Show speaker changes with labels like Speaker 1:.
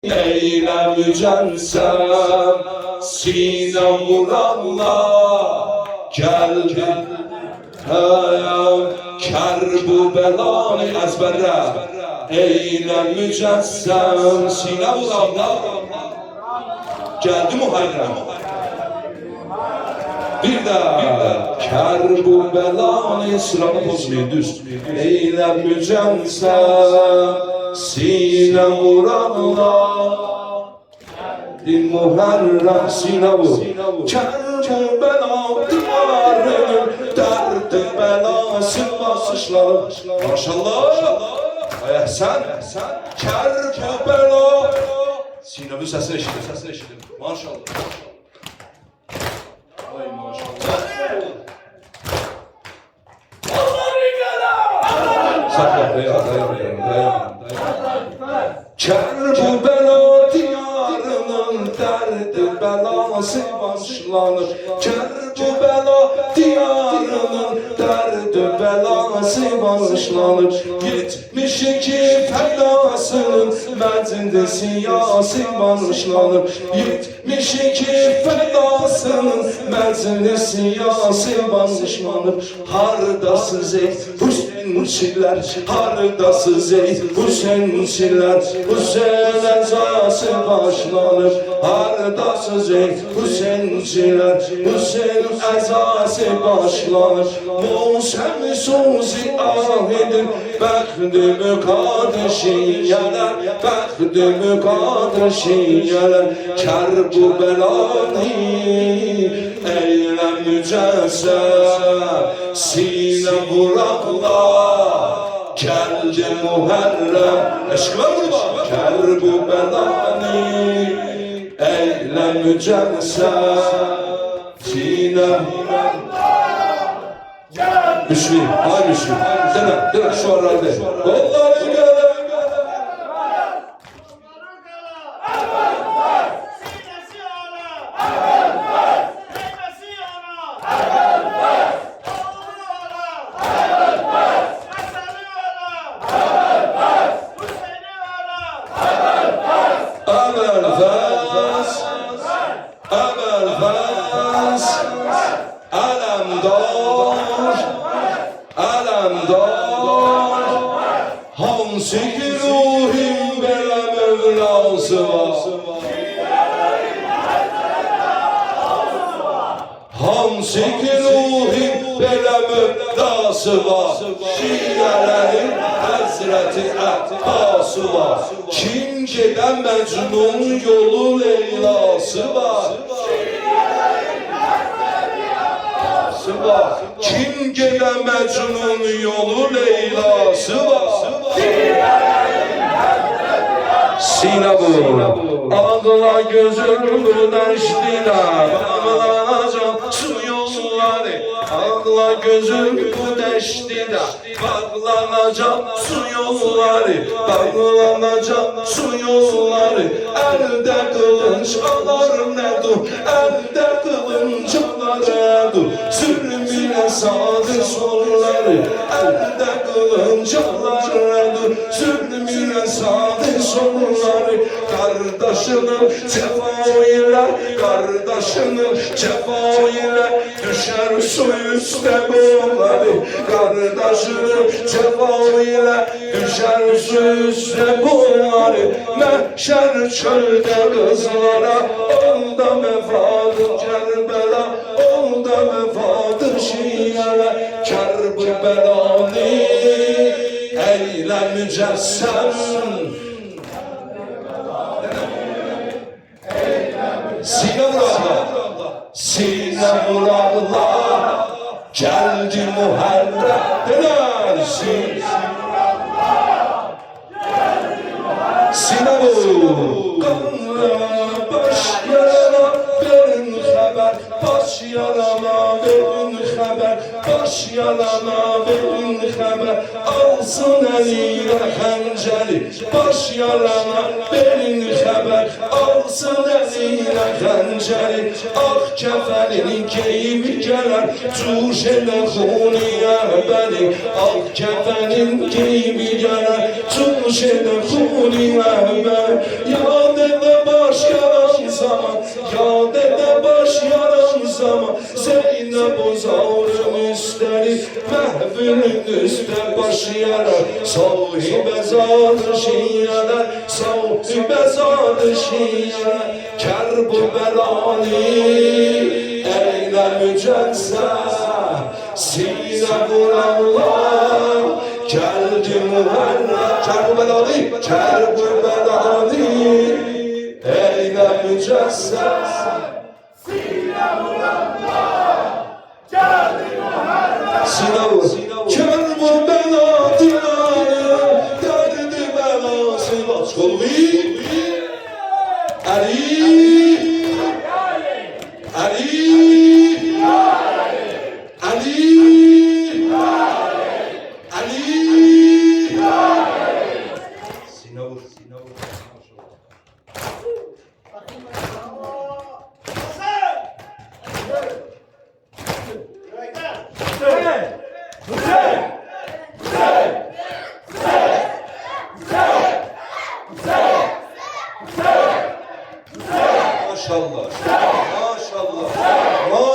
Speaker 1: Eyle mücelsem sinem vuranla geldi kerbu belanı ezberle. Eyle mücelsem sinem vuranla geldi Muharrem. Bir de kerbu belanı sıranı bozmayın düz. Eyle mücelsem sinem vuranla Muharrem sine vur. Kerbu bela diyarının derdi belası basışlar. Maşallah. Ay ehsen. Kerbu bela. Sine bu sesini eşitin. Maşallah. Ay maşallah. Sakla dayan. Kerbu bela diyarının derdi belası başlanır. Kerbu bela diyarının derdi belası başlanır. 72 fedasının məcində siyasi başlanır. 72 fedasının məcində siyasi başlanır. Hardasız ey Hüseyinçilər, hardasız ey Hüseyinçilər, Hüseyin əzası başlanır. Hardasız ey Hüseyinçilər, Hüseyin əzası başlanır. Musəmi suzi ahidin, bəxtimi qadışiyələr, bəxtimi qadışiyələr. Kerbu belanı eylə mücəssəm, sinə vuranla geldi Muharrem. Eşkıma vurma. Kerbu belanı eyle mücelsem sinə Müslüm, ay Müslüm. Dene şu arada. Kolları gele. Hansı ki ruhim belə Mevlası var, hansı ki ruhim belə Mevlası var, Şiələrin Həzrəti Əbbası var. Kim gedən Məcnun yolu Leylası var, kim gedən Məcnun yolu Leylası var. Sinə vur. Ağla gözüm bu dəştinə, bağlanacam su yolları. Ağla gözüm bu dəştinə, bağlanacam su yolları. Bağlanacam su yolları. Əldə qılınç alar nədur, əldə qılınç alar nədur. Zülmünə sadır solları, əldə qılınç alar nədur. Zülmünə sadır solları. Kardeşinin cefa ile, kardeşinin cefa ile düşer su üstte boğları. Kardeşinin cefa ile düşer su üstte boğları. Mehşer çölde kızlara olda vefadır Kerbela, olda vefadır Şiire. Kerbu belanı eyle mücessem, Sine vuranla geldi Muharrem. Döner Sine vur. Kanla baş yarana verin haber, baş yarana verin haber, baş yarana verin haber. Alsın eline xəncəri, baş yarana verin haber, alsın eline xəncəri. Ağ kəfənin geyimi gələr, cuş elə xuniyə bəni. Ağ kəfənin geyimi gələr, cuş elə xuniyə bəni. şiyalar sahibe zat şiyalar sahibe zat şiyalar Kerbelani eyle mücessem sine vuranlar geldi muharrem Kerbelani Kerbelani eyle mücessem Sinavur Kerbela diyanı derdi belası bas kolvi Ali Ali Ali Ali Sinavur Maşallah.